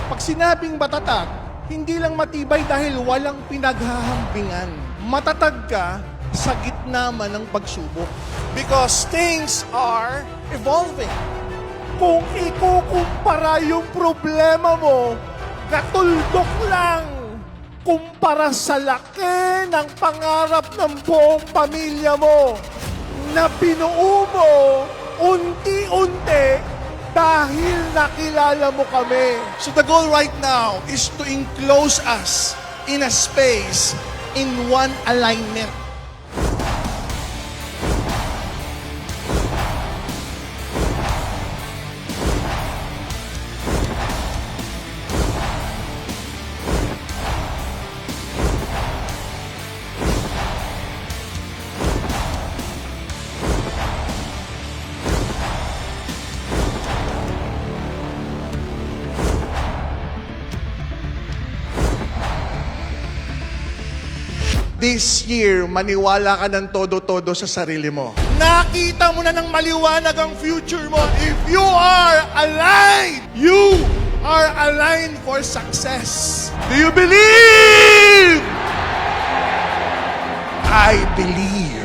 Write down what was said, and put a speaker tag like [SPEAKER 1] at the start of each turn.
[SPEAKER 1] Pag sinabing matatag, hindi lang matibay dahil walang pinaghahambingan. Matatag ka sa gitna man ng pagsubok. Because things are evolving. Kung ikukumpara yung problema mo, katuldok lang kumpara sa laki ng pangarap ng buong pamilya mo na binuo mo unti-unti dahil nakilala mo kami. So the goal right now is to enclose us in a space in one alignment. This year, maniwala ka ng todo-todo sa sarili mo. Nakita mo na ng maliwanag ang future mo. If you are aligned, you are aligned for success. Do you believe? I believe.